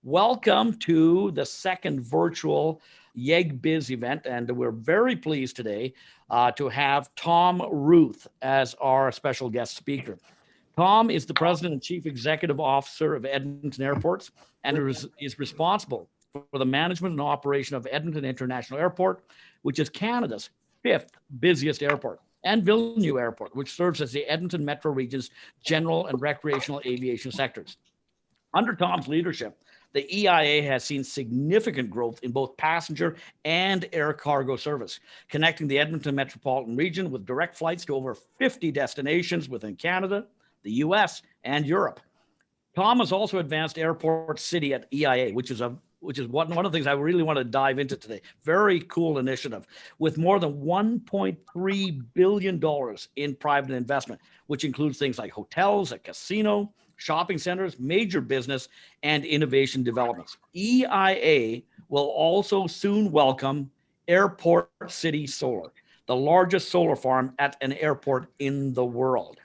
Welcome to the second virtual YEGBiz event, and we're very pleased today to have Tom Ruth as our special guest speaker. Tom is the President and Chief Executive Officer of Edmonton Airports and is responsible for the management and operation of Edmonton International Airport, which is Canada's fifth busiest airport, and Villeneuve Airport, which serves as the Edmonton Metro Region's general and recreational aviation sectors. Under Tom's leadership, the EIA has seen significant growth in both passenger and air cargo service, connecting the Edmonton metropolitan region with direct flights to over 50 destinations within Canada, the US, and Europe. Tom has also advanced Airport City at EIA, which is one of the things I really want to dive into today. Very cool initiative with more than $1.3 billion in private investment, which includes things like hotels, a casino, shopping centers, major business, and innovation developments. EIA will also soon welcome Airport City Solar, the largest solar farm at an airport in the world.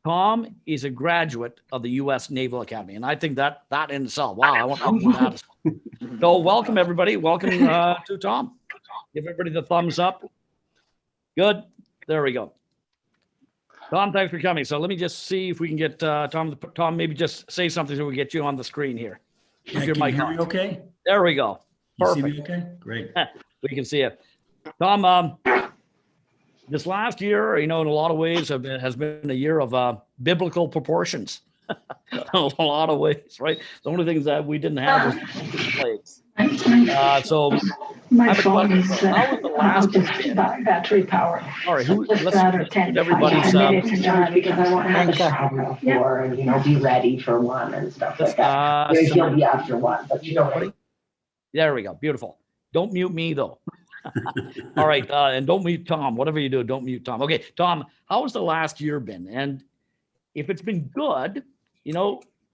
Tom is a graduate of the U.S. Naval Academy, and I think that in itself, wow, I want to do that. So welcome, everybody. Welcome to Tom. Give everybody the thumbs up. Good. There we go. Tom, thanks for coming. So let me just see if we can get Tom, maybe just say something so we get you on the screen here. Can you hear me okay? There we go. Perfect. You see me okay? Great. We can see it. Tom, this last year, in a lot of ways has been a year of biblical proportions. In a lot of ways, right? The only things that we didn't have was plagues. So my phone is battery power. All right, let's everybody's because I want to have a shower before and be ready for one and stuff like that. He'll be after one, but there we go. Beautiful. Don't mute me though. All right, and don't mute Tom. Whatever you do, don't mute Tom. Okay, Tom, how has the last year been? And if it's been good,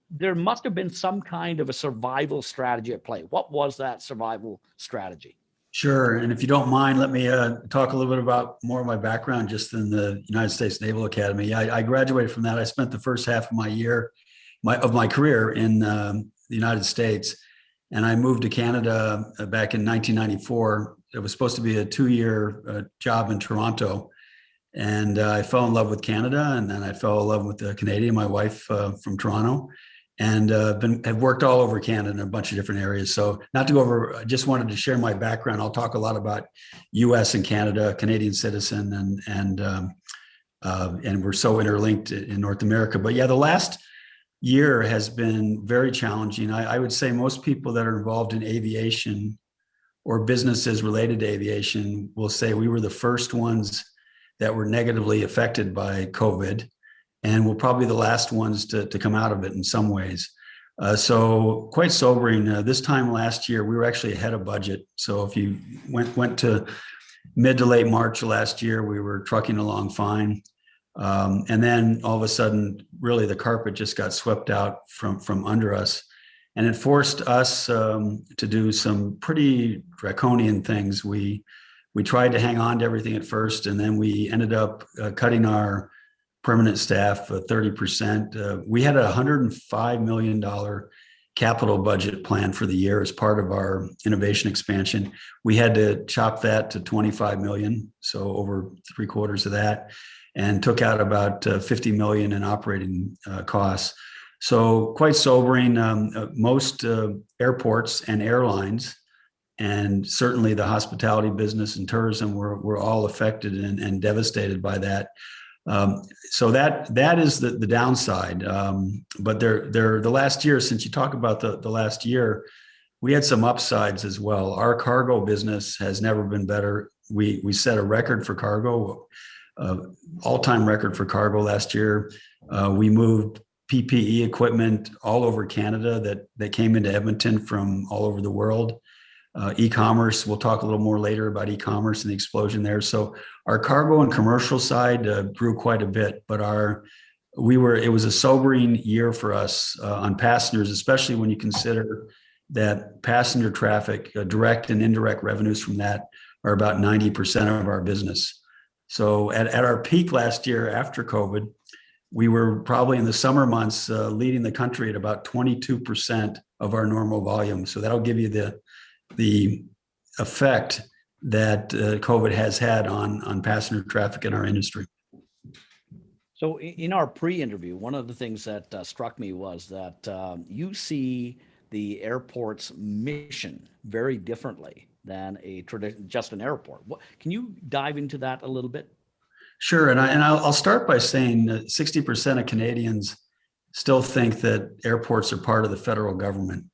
there must have been some kind of a survival strategy at play. What was that survival strategy? Sure. And if you don't mind, let me talk a little bit about more of my background just in the United States Naval Academy. I graduated from that. I spent the first half of my career in the United States, and I moved to Canada back in 1994. It was supposed to be a 2-year job in Toronto. And I fell in love with Canada, and then I fell in love with the Canadian, my wife from Toronto, and have worked all over Canada in a bunch of different areas. So not to go over, I just wanted to share my background. I'll talk a lot about U.S. and Canada, Canadian citizen, and we're so interlinked in North America. But yeah, the last year has been very challenging. I would say most people that are involved in aviation or businesses related to aviation will say we were the first ones that were negatively affected by COVID, and we're probably the last ones to come out of it in some ways. So quite sobering. This time last year, we were actually ahead of budget. So if you went to mid to late March last year, we were trucking along fine. And then all of a sudden, really the carpet just got swept out from under us. And it forced us to do some pretty draconian things. We tried to hang on to everything at first, and then we ended up cutting our permanent staff 30%. We had a $105 million capital budget plan for the year as part of our innovation expansion. We had to chop that to 25 million, so over 3/4 of that, and took out about 50 million in operating costs. So quite sobering. Most airports and airlines, and certainly the hospitality business and tourism were all affected and devastated by that. So that is the downside. But the last year, since you talk about the last year, we had some upsides as well. Our cargo business has never been better. We set a record for cargo, all-time record for cargo last year. We moved PPE equipment all over Canada that came into Edmonton from all over the world. E-commerce, we'll talk a little more later about e-commerce and the explosion there. So our cargo and commercial side grew quite a bit, but it was a sobering year for us on passengers, especially when you consider that passenger traffic, direct and indirect revenues from that are about 90% of our business. So at our peak last year after COVID, we were probably in the summer months leading the country at about 22% of our normal volume. So that'll give you the effect that COVID has had on passenger traffic in our industry. So in our pre-interview, one of the things that struck me was that you see the airport's mission very differently than just an airport. Can you dive into that a little bit? Sure, and I'll start by saying that 60% of Canadians still think that airports are part of the federal government.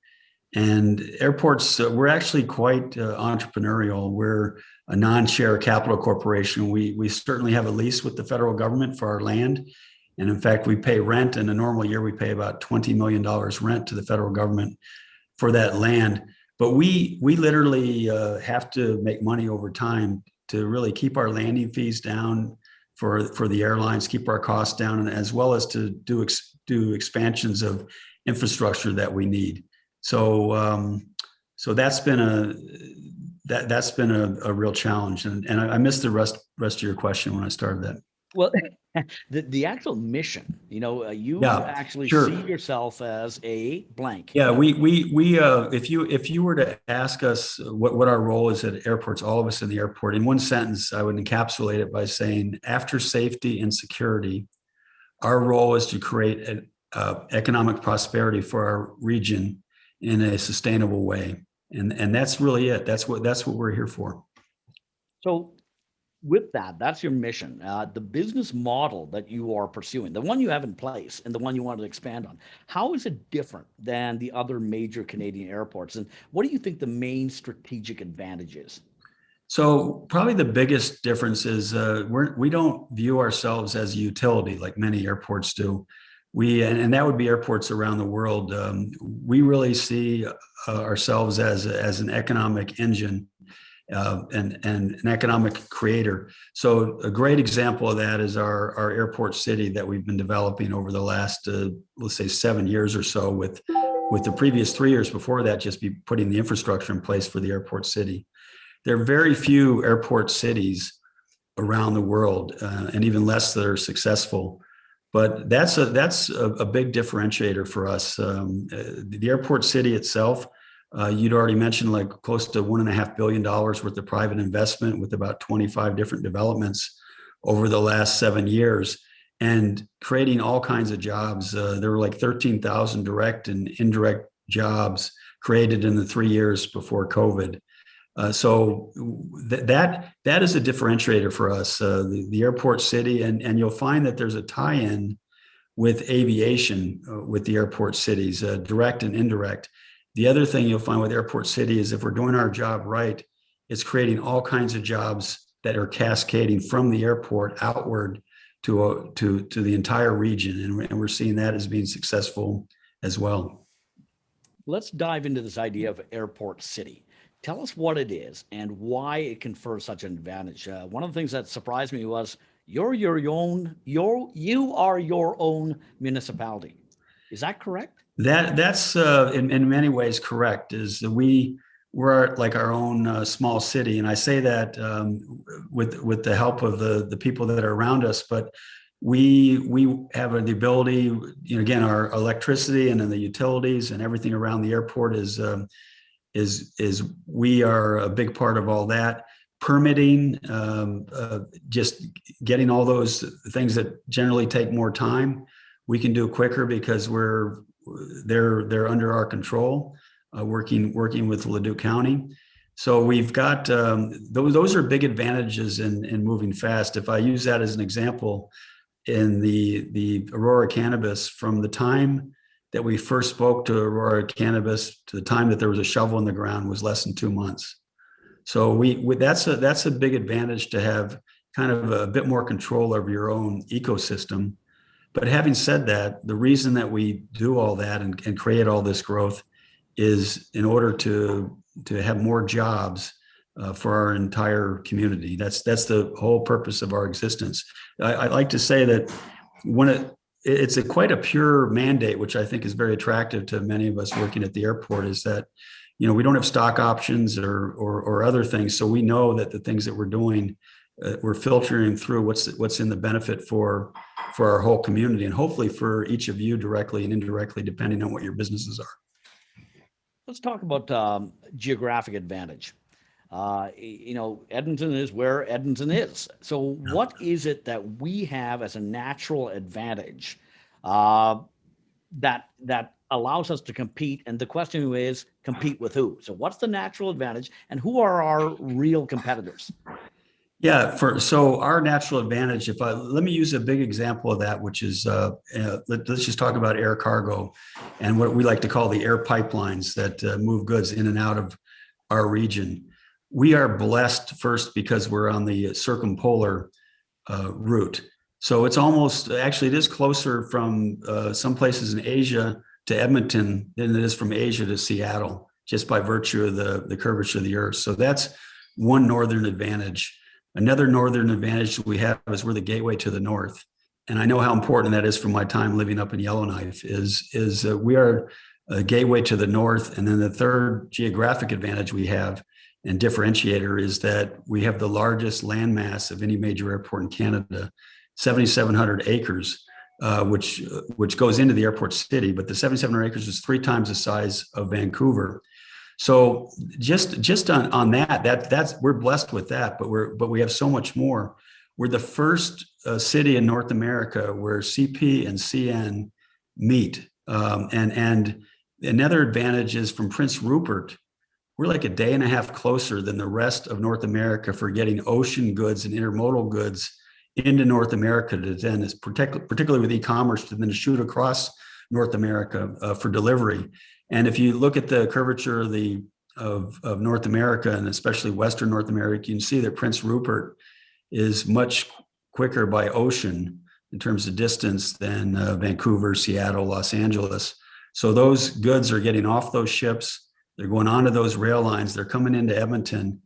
And airports, we're actually quite entrepreneurial. We're a non-share capital corporation. We certainly have a lease with the federal government for our land. And in fact, we pay rent. In a normal year, we pay about $20 million rent to the federal government for that land. But we literally have to make money over time to really keep our landing fees down for the airlines, keep our costs down, and as well as to do expansions of infrastructure that we need. So that's been a real challenge, and I missed the rest of your question when I started that. Well, the actual mission, you actually sure. see yourself as a blank. Yeah, we if you were to ask us what our role is at airports, all of us in the airport, in one sentence, I would encapsulate it by saying, after safety and security, our role is to create an economic prosperity for our region in a sustainable way, and that's really it. That's what we're here for. So, with that's your mission. The business model that you are pursuing, the one you have in place and the one you want to expand on, how is it different than the other major Canadian airports? And what do you think the main strategic advantage is? So probably the biggest difference is we don't view ourselves as a utility like many airports do. And that would be airports around the world. We really see ourselves as an economic engine. And an economic creator. So a great example of that is our airport city that we've been developing over the last, let's say, 7 years or so, with the previous 3 years before that just be putting the infrastructure in place for the airport city. There are very few airport cities around the world, and even less that are successful. But that's a big differentiator for us. The airport city itself, you'd already mentioned like close to $1.5 billion worth of private investment with about 25 different developments over the last 7 years, and creating all kinds of jobs. There were like 13,000 direct and indirect jobs created in the 3 years before COVID. So that is a differentiator for us, the airport city, and you'll find that there's a tie-in with aviation with the airport cities, direct and indirect. The other thing you'll find with Airport City is if we're doing our job right, it's creating all kinds of jobs that are cascading from the airport outward to the entire region, and we're seeing that as being successful as well. Let's dive into this idea of Airport City. Tell us what it is and why it confers such an advantage. One of the things that surprised me was you are your own municipality. Is that correct? That's in many ways correct. Is we're like our own small city, and I say that with the help of the people that are around us. But we have the ability, again, our electricity and then the utilities and everything around the airport is we are a big part of all that. Permitting, just getting all those things that generally take more time, we can do quicker because they're under our control, working with Leduc County. So we've got those are big advantages in moving fast. If I use that as an example, in the Aurora Cannabis, from the time that we first spoke to Aurora Cannabis to the time that there was a shovel in the ground was less than 2 months. So that's a big advantage, to have kind of a bit more control over your own ecosystem. But having said that, the reason that we do all that and create all this growth is in order to have more jobs for our entire community. That's the whole purpose of our existence. I like to say that it's quite a pure mandate, which I think is very attractive to many of us working at the airport, is that we don't have stock options or other things, so we know that the things that we're doing we're filtering through what's in the benefit for our whole community, and hopefully for each of you directly and indirectly, depending on what your businesses are. Let's talk about geographic advantage. Edmonton is where Edmonton is. So what is it that we have as a natural advantage that allows us to compete? And the question is, compete with who? So what's the natural advantage, and who are our real competitors? Yeah, so our natural advantage, let me use a big example of that, which is, let's just talk about air cargo and what we like to call the air pipelines that move goods in and out of our region. We are blessed first because we're on the circumpolar route. So it's it is closer from some places in Asia to Edmonton than it is from Asia to Seattle, just by virtue of the curvature of the earth. So that's one northern advantage. Another northern advantage we have is we're the gateway to the north. And I know how important that is from my time living up in Yellowknife is we are a gateway to the north. And then the third geographic advantage we have and differentiator is that we have the largest landmass of any major airport in Canada, 7,700 acres, which goes into the airport city, but the 7,700 acres is 3 times the size of Vancouver. So just on that's we're blessed with that, but we have so much more. We're the first city in North America where CP and CN meet, and another advantage is from Prince Rupert. We're like a day and a half closer than the rest of North America for getting ocean goods and intermodal goods into North America to then, particularly with e-commerce, to then shoot across North America for delivery. And if you look at the curvature of North America, and especially Western North America, you can see that Prince Rupert is much quicker by ocean in terms of distance than Vancouver, Seattle, Los Angeles. So those goods are getting off those ships. They're going onto those rail lines. They're coming into Edmonton.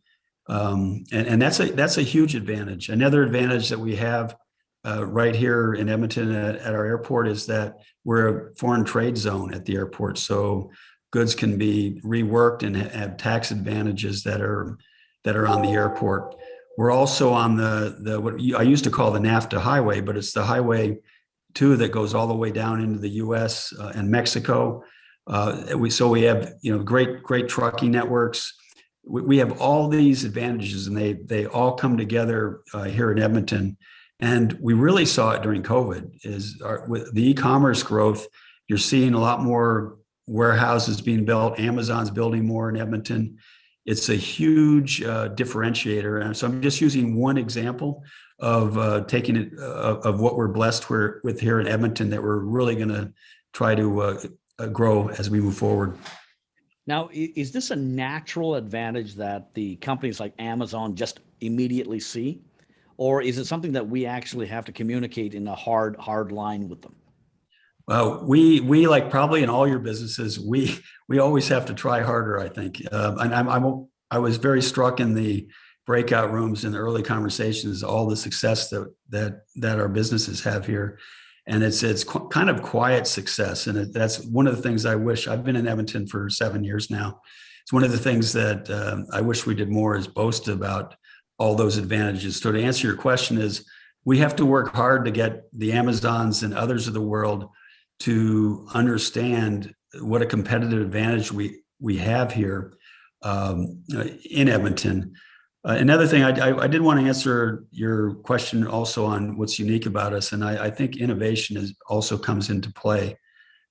And that's a huge advantage. Another advantage that we have right here in Edmonton at our airport is that we're a foreign trade zone at the airport. So goods can be reworked and have tax advantages that are on the airport. We're also on the what I used to call the NAFTA highway, but it's the highway 2 that goes all the way down into the U.S. And Mexico. We have great trucking networks. We have all these advantages, and they all come together here in Edmonton. And we really saw it during COVID. With the e-commerce growth, you're seeing a lot more warehouses being built. Amazon's building more in Edmonton. It's a huge differentiator. And so I'm just using one example of taking it of what we're blessed with here in Edmonton that we're really going to try to grow as we move forward. Now, is this a natural advantage that the companies like Amazon just immediately see? Or is it something that we actually have to communicate in a hard line with them? Well, we like probably in all your businesses, we always have to try harder, I think. And I was very struck in the breakout rooms in the early conversations, all the success that our businesses have here. And it's kind of quiet success. And that's one of the things I wish. I've been in Edmonton for 7 years now. It's one of the things that I wish we did more is boast about all those advantages. So to answer your question is, we have to work hard to get the Amazons and others of the world to understand what a competitive advantage we have here in Edmonton. Another thing, I did want to answer your question also on what's unique about us. And I think innovation also comes into play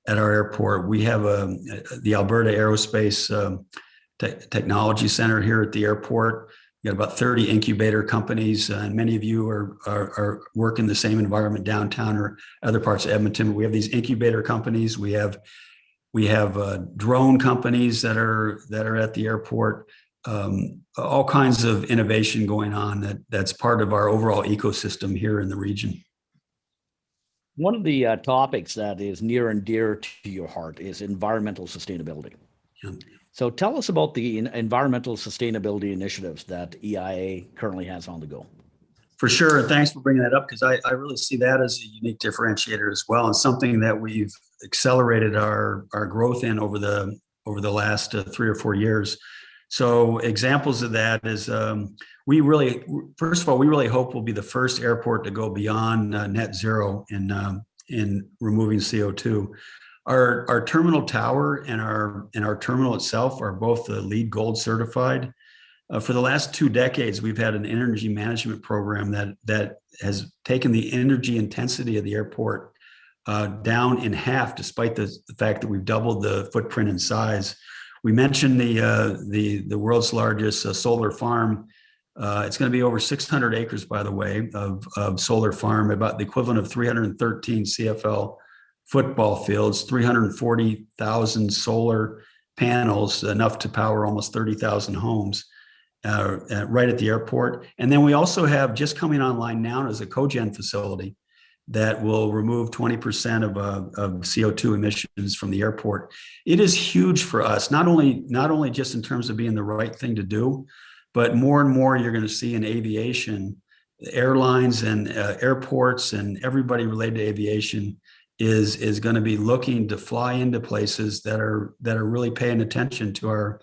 at our airport. We have the Alberta Aerospace Technology Center here at the airport. We got about 30 incubator companies, and many of you are work in the same environment downtown or other parts of Edmonton. We have these incubator companies. We have drone companies that are at the airport. All kinds of innovation going on that's part of our overall ecosystem here in the region. One of the topics that is near and dear to your heart is environmental sustainability. Yeah. So tell us about the environmental sustainability initiatives that EIA currently has on the go. For sure. Thanks for bringing that up, because I really see that as a unique differentiator as well, and something that we've accelerated our growth in over the last 3 or 4 years. So examples of that is first of all, we really hope we'll be the first airport to go beyond net zero in removing CO2. Our terminal tower and our terminal itself are both the LEED Gold certified. For the last 2 decades, we've had an energy management program that has taken the energy intensity of the airport down in half, despite the fact that we've doubled the footprint and size. We mentioned the world's largest solar farm. It's going to be over 600 acres, by the way, of solar farm, about the equivalent of 313 CFL football fields, 340,000 solar panels, enough to power almost 30,000 homes right at the airport. And then we also have, just coming online now, as a cogen facility that will remove 20% of CO2 emissions from the airport. It is huge for us, not only just in terms of being the right thing to do, but more and more you're going to see in aviation, airlines and airports and everybody related to aviation is going to be looking to fly into places that are really paying attention to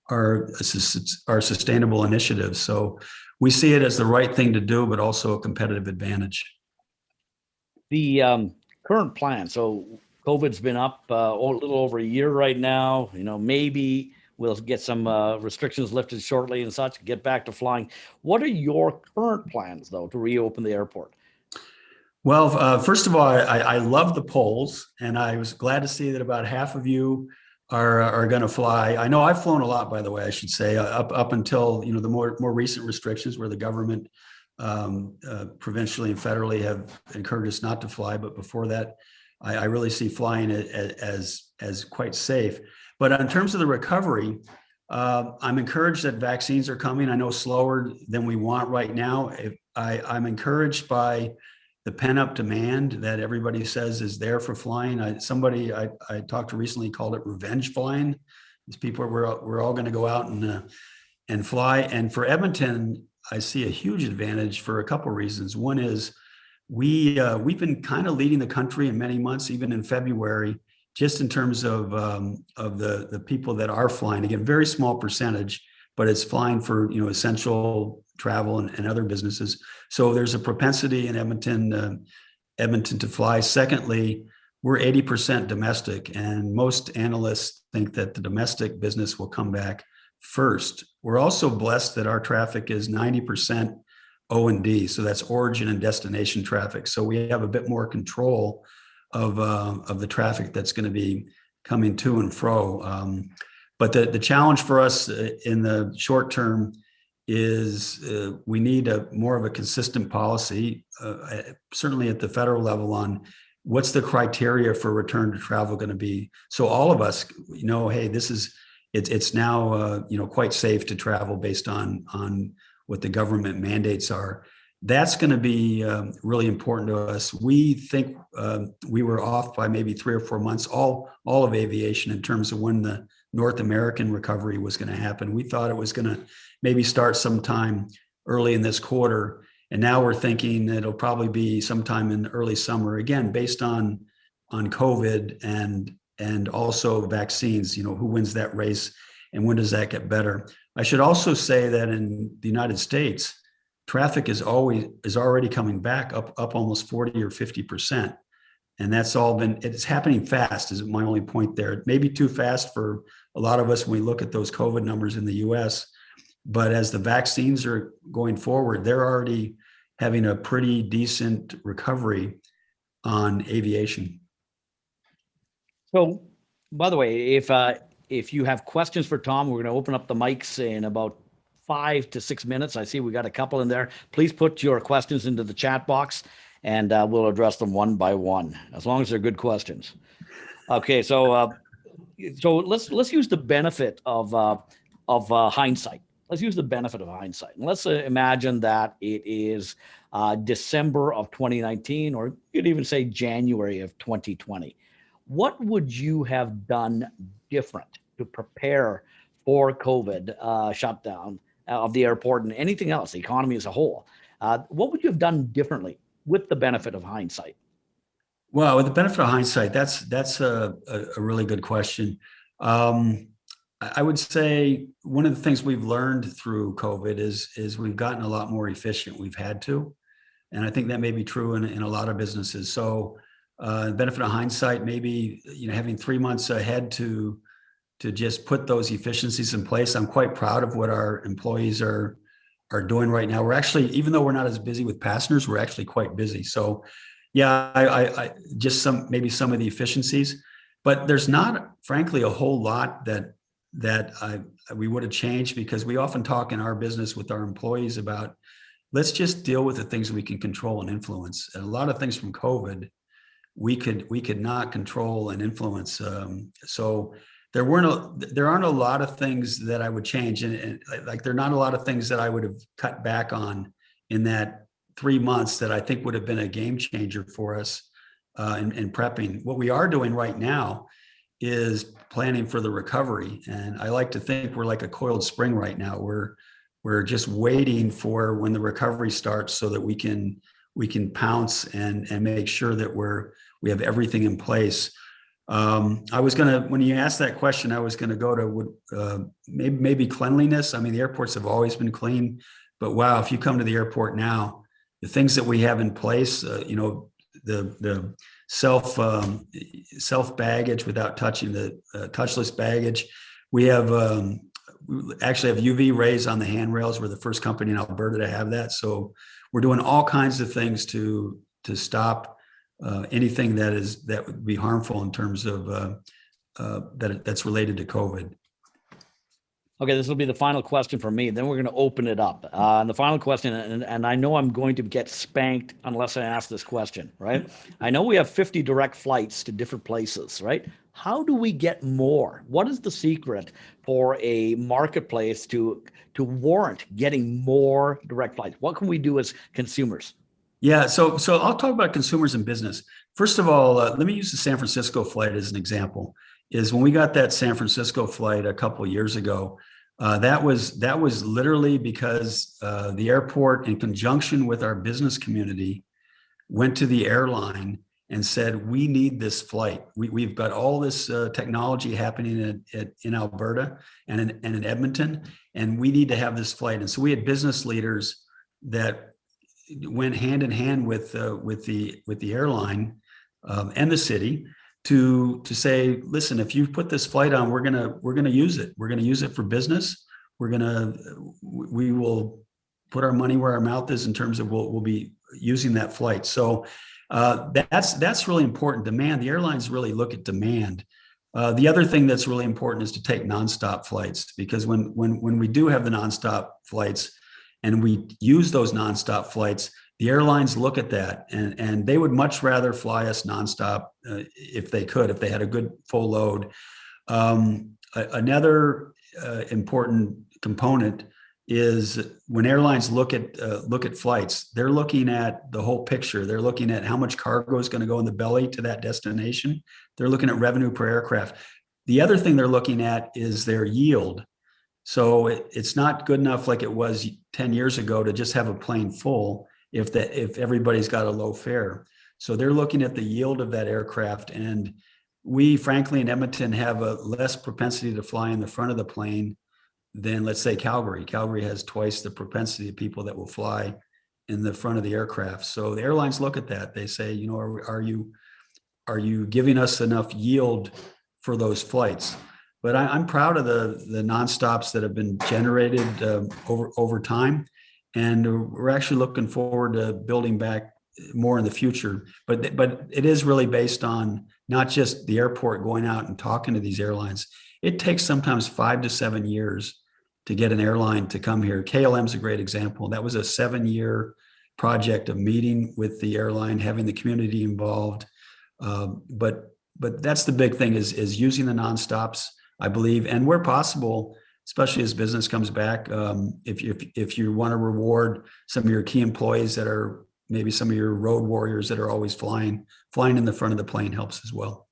our sustainable initiatives. So we see it as the right thing to do, but also a competitive advantage. The current plan. So COVID's been up a little over a year right now. Maybe we'll get some restrictions lifted shortly and such, get back to flying. What are your current plans, though, to reopen the airport? Well, first of all, I love the polls, and I was glad to see that about half of you are going to fly. I know I've flown a lot, by the way, I should say, up until the more recent restrictions where the government provincially and federally have encouraged us not to fly. But before that, I really see flying as quite safe. But in terms of the recovery, I'm encouraged that vaccines are coming. I know slower than we want right now. I'm encouraged by the pent-up demand that everybody says is there for flying. Somebody I talked to recently called it revenge flying. These people we're all going to go out and fly. And for Edmonton, I see a huge advantage for a couple of reasons. One is we've been kind of leading the country in many months, even in February, just in terms of the people that are flying. Again, very small percentage, but it's flying for essential travel and other businesses. So there's a propensity in Edmonton to fly. Secondly, we're 80% domestic, and most analysts think that the domestic business will come back first. We're also blessed that our traffic is 90% O&D, so that's origin and destination traffic. So we have a bit more control of the traffic that's going to be coming to and fro. But the challenge for us in the short term is we need more of a consistent policy, certainly at the federal level, on what's the criteria for return to travel going to be. So all of us hey, it's now quite safe to travel based on what the government mandates are. That's going to be really important to us. We think we were off by maybe 3 or 4 months, all of aviation, in terms of when the North American recovery was going to happen. We thought it was going to maybe start sometime early in this quarter. And now we're thinking it'll probably be sometime in early summer, again, based on COVID and also vaccines, who wins that race and when does that get better? I should also say that in the United States, traffic is already coming back up almost 40 or 50%. And it's happening fast, is my only point there. It may be too fast for a lot of us when we look at those COVID numbers in the US, but as the vaccines are going forward, they're already having a pretty decent recovery on aviation. So, by the way, if you have questions for Tom, we're going to open up the mics in about 5 to 6 minutes. I see we got a couple in there. Please put your questions into the chat box, and we'll address them one by one, as long as they're good questions. Okay, so let's use the benefit of hindsight. Let's use the benefit of hindsight. And let's imagine that it is December of 2019, or you could even say January of 2020. What would you have done different to prepare for COVID shutdown of the airport and anything else, the economy as a whole? What would you have done differently with the benefit of hindsight? Well, with the benefit of hindsight, that's a really good question. I would say one of the things we've learned through COVID is we've gotten a lot more efficient. We've had to, and I think that may be true in a lot of businesses. So, benefit of hindsight, maybe having 3 months ahead to just put those efficiencies in place. I'm quite proud of what our employees are doing right now. We're actually, even though we're not as busy with passengers, we're actually quite busy. So, yeah, I just some of the efficiencies, but there's not, frankly, a whole lot that we would have changed, because we often talk in our business with our employees about, let's just deal with the things we can control and influence. And a lot of things from COVID, we could not control and influence. So there aren't a lot of things that I would change, and like there are not a lot of things that I would have cut back on in that 3 months that I think would have been a game changer for us in prepping. What we are doing right now is planning for the recovery. And I like to think we're like a coiled spring right now. We're just waiting for when the recovery starts so that we can pounce and make sure that we have everything in place. When you asked that question, I was gonna go to maybe cleanliness. I mean, the airports have always been clean, but wow, if you come to the airport now, the things that we have in place, the self baggage without touching the touchless baggage. We actually have UV rays on the handrails. We're the first company in Alberta to have that. So we're doing all kinds of things to stop anything that would be harmful in terms of that's related to COVID. Okay, this will be the final question for me. Then we're going to open it up. And the final question, and I know I'm going to get spanked unless I ask this question, right? I know we have 50 direct flights to different places, right? How do we get more? What is the secret for a marketplace to warrant getting more direct flights? What can we do as consumers? Yeah, so I'll talk about consumers and business. First of all, let me use the San Francisco flight as an example. Is when we got that San Francisco flight a couple of years ago, that was literally because the airport, in conjunction with our business community, went to the airline and said, we need this flight. We've got all this technology happening in Alberta and in Edmonton, and we need to have this flight. And so we had business leaders that went hand in hand with the airline and the city to say, listen, if you put this flight on, we're gonna use it. We're gonna use it for business. We will put our money where our mouth is in terms of we'll be using that flight. So that's really important. Demand. The airlines really look at demand. The other thing that's really important is to take nonstop flights, because when we do have the nonstop flights and we use those nonstop flights, the airlines look at that and they would much rather fly us nonstop if they had a good full load. Another important component is when airlines look at flights, they're looking at the whole picture. They're looking at how much cargo is going to go in the belly to that destination. They're looking at revenue per aircraft. The other thing they're looking at is their yield. So it's not good enough like it was 10 years ago to just have a plane full if everybody's got a low fare. So they're looking at the yield of that aircraft. And we, frankly, in Edmonton have a less propensity to fly in the front of the plane than, let's say, Calgary. Calgary has twice the propensity of people that will fly in the front of the aircraft. So the airlines look at that. They say, are you giving us enough yield for those flights? But I'm proud of the nonstops that have been generated over time, and we're actually looking forward to building back more in the future. But it is really based on not just the airport going out and talking to these airlines. It takes sometimes 5 to 7 years to get an airline to come here. KLM is a great example. That was a 7-year project of meeting with the airline, having the community involved. But that's the big thing is using the nonstops, I believe, and where possible, especially as business comes back, if you want to reward some of your key employees that are maybe some of your road warriors that are always flying in the front of the plane helps as well.